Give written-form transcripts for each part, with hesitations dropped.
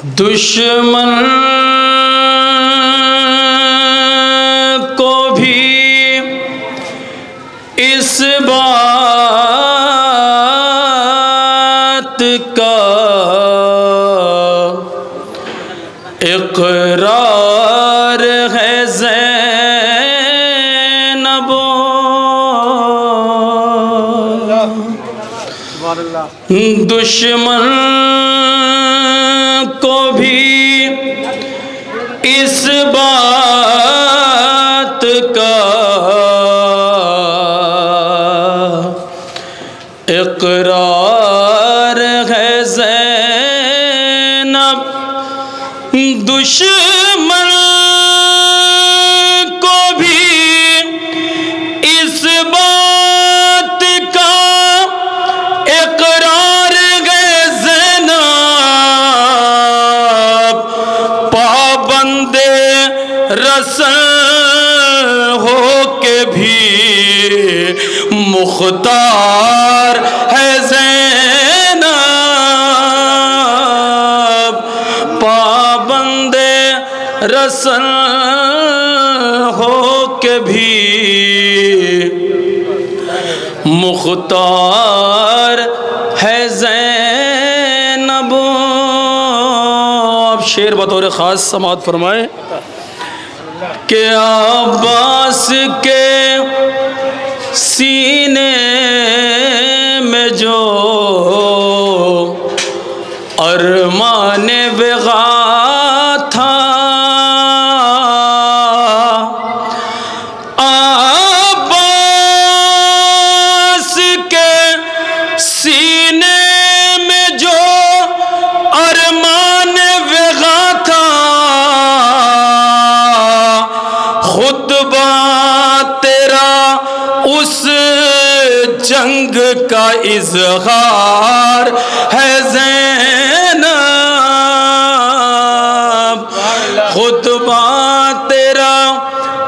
دشمن کو بھی اس بات کا اقرار ہے زینب، دشمن کو بھی اس بات کا اقرار ہے زینب، دشمن کو بھی اس بات کا اقرار ہے زینب، پابند رسل ہو کے بھی مختار ہے زینب، پابند رسل ہو کے بھی مختار ہے زینب۔ اب شعر بطور خاص سماعت فرمائیں کہ عباس کے سینے میں جو ارمان وغا تھا، عباس کے سینے میں جو ارمان وغا تھا، خطبہ تیرا اس جنگ کا اظہار ہے زینب، خطبہ تیرا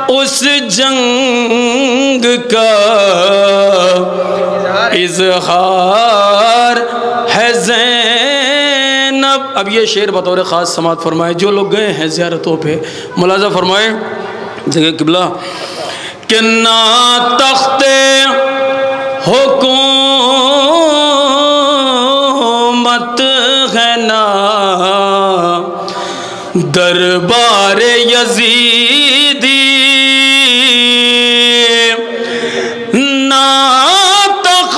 اس جنگ کا اظہار ہے زینب۔ اب یہ شعر بطور خاص سماعت فرمائے جو لوگ گئے ہیں زیارتوں پہ، ملاحظہ فرمائے جگہ قبلہ کہ نہ تخت حکومت ہے نہ دربار یزیدی، نہ تخت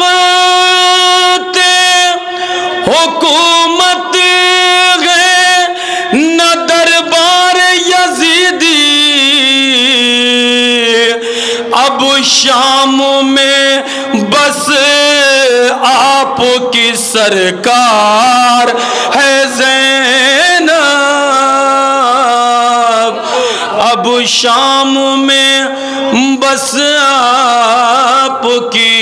حکومت ہے نہ دربار یزیدی، اب شام میں بس آپ کی سرکار ہے زینب، اب شام میں بس آپ کی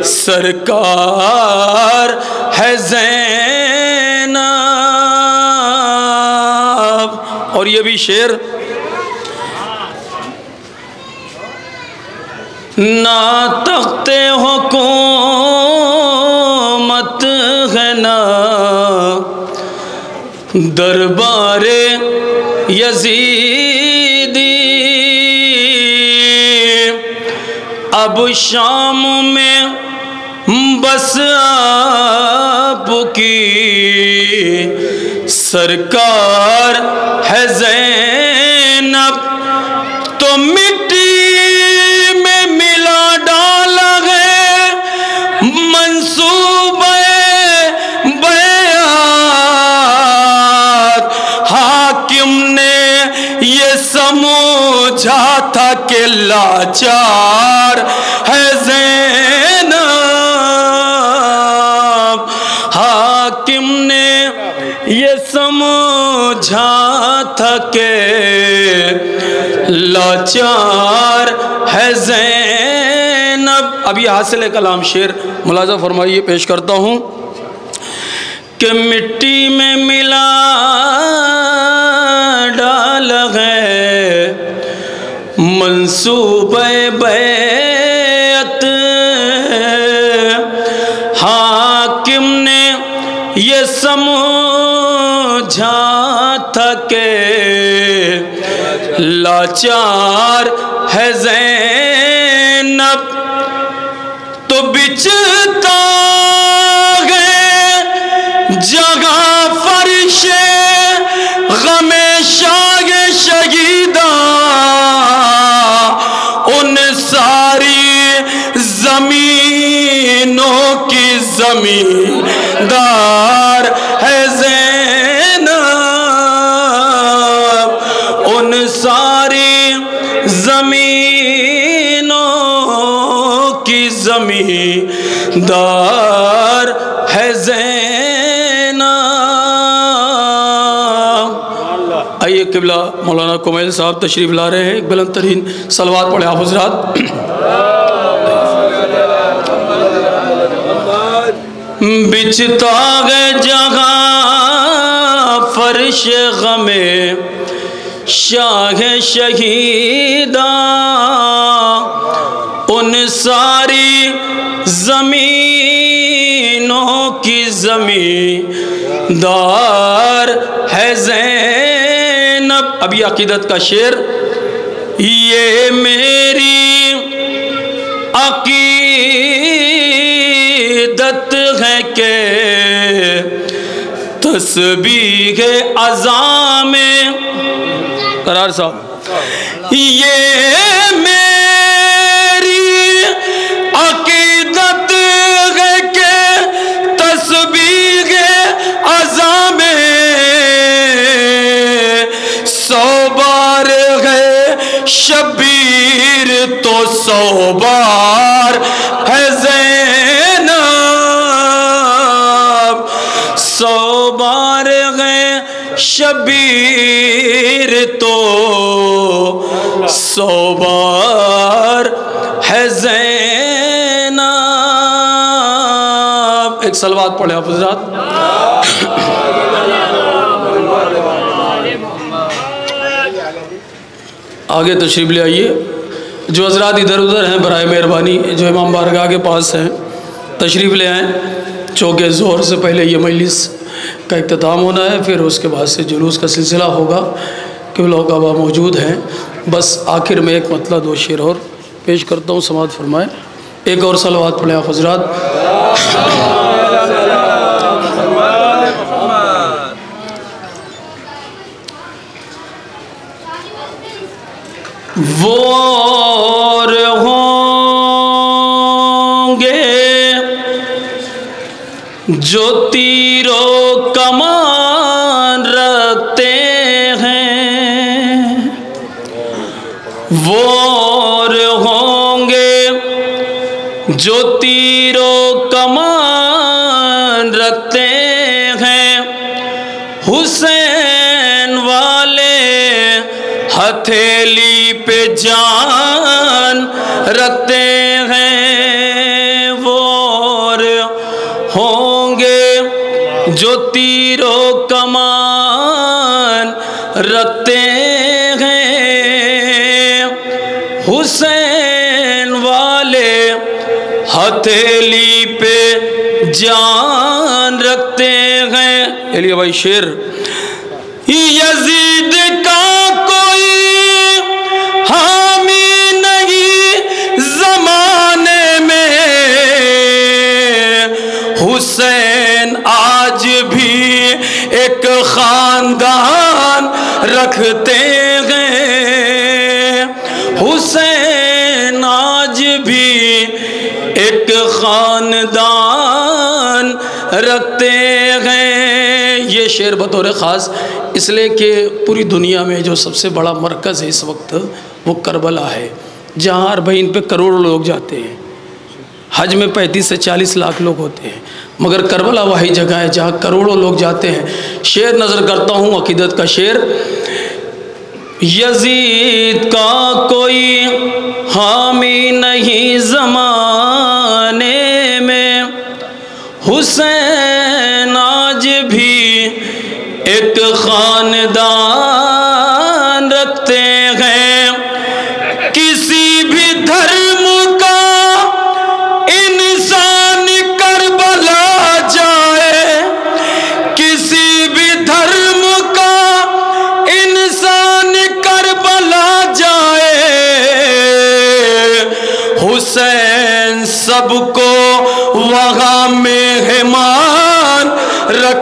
سرکار ہے زینب۔ اور یہ بھی شعر نہ تخت حکومت ہے نہ دربار یزیدی، اب شام میں بس آپ کی سرکار ہے زینب، تو مٹی سمجھا تھا کہ لاچار ہے زینب، حاکم نے یہ سمجھا تھا کہ لاچار ہے زینب۔ اب یہ حاصل کلام شعر ملاحظہ فرمائیے پیش کرتا ہوں کہ مٹی میں ملا ڈال ہے منصوبہ بیعت، حاکم نے یہ سمجھا समझा था कि लाचार है ज़ैनब, तो बिचता है जगह फर्शे गमे शाह शहीदा, उन सारी जमीनों की जमींदार है ज़ैनब, उन सारी जमीनों की जमींदार है ज़ैनब। आइए क़िबला मौलाना कुमैल साहब तशरीफ़ ला रहे हैं, एक बुलंद तरीन सलवात पढ़े आप हज़रात। बिचता है जहाँ फर्श गमे शाह शहीदा, उन सारी ज़मीनों की ज़मींदार है ज़ैनब। अभी अकीदत का शेर, ये मेरी अकीदत है कि तस्बीह अज़ामे करार साहब, ये मेरी अकीदत है कि तस्बीह अज़ामे 100 बार है शबीर तो 100 बार है ज़ैनब, 100 बार है शबीर तो 100 बार है ज़ैनब। एक सलवात पढ़े आप हज़रात। आगे तशरीफ़ ले आइए। जो हज़रात इधर उधर हैं बराए मेहरबानी जो इमाम बारगाह के पास हैं तशरीफ़ ले आएँ। चौके ज़ोहर से पहले ये मजलिस का इख्तिताम होना है, फिर उसके बाद से जुलूस का सिलसिला होगा। क़िबला काबा मौजूद हैं। बस आखिर में एक मतला 2 शेर और पेश करता हूँ, समाअत फरमाएँ। एक और सलवात पढ़ें आप हज़रात। वो होंगे जो तीरों कमान रखते हैं, वो होंगे जो तीरों कमान रखते हैं, हुसैन वाले हथेली पे जान रखते हैं। वो होंगे जो तीरों कमान रखते हैं, हुसैन वाले हथेली पे जान रखते हैं। चलिए भाई शेर, यजीद का कोई हामी नहीं ज़माने में, हुसैन आज भी एक ख़ानदान रखते हैं, हुसैन आज भी एक ख़ानदान रखते हैं। ये शेर बतौर ख़ास इसलिए कि पूरी दुनिया में जो सबसे बड़ा मरकज़ है इस वक्त वो करबला है, जहाँ अरबईन पे करोड़ों लोग जाते हैं। हज में 35 से 40 लाख लोग होते हैं, मगर करबला वही जगह है जहाँ करोड़ों लोग जाते हैं। शेर नज़र करता हूँ, अकीदत का शेर, यजीद का कोई हामी नहीं ज़माने में, हुसैन आज भी एक ख़ानदान रखते हैं। किसी भी धर्म का इंसान करबला जाए, किसी भी धर्म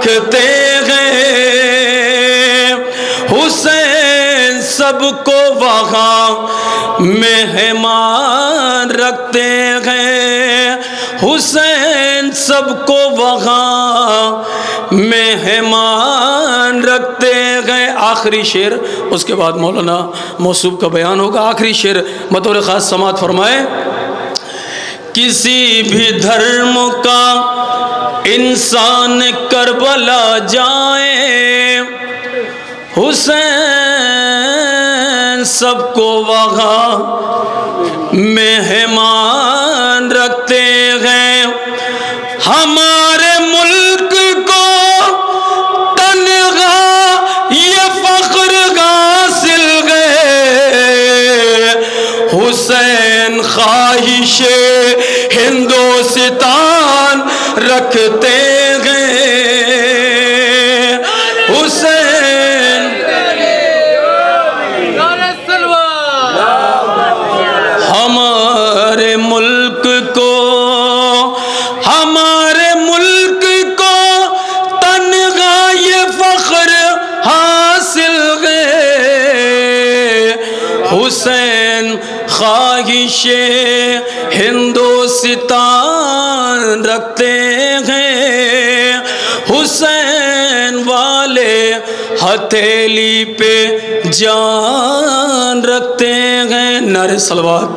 رکھتے ہیں، حسین سب کو وہاں مہمان رکھتے ہیں، حسین سب کو وہاں مہمان رکھتے ہیں۔ آخری شعر، اس کے بعد مولانا موصوف کا بیان ہوگا۔ آخری شعر بطور خاص سماعت فرمائے۔ کسی بھی دھرم کا انسان کربلا جائے، حسین سب کو وہاں مہمان رکھتے ہیں۔ ہمارے ملک کو تنہا یہ فخر حاصل ہے، حسین خواہش ہندوستان رکھتے ہیں، حسین ہمارے ملک کو تنہا یہ فخر حاصل ہے، حسین خواہش ہندوستان رکھتے ہیں، حسین والے ہتھیلی پہ جان رکھتے ہیں۔ نعرہ صلوات۔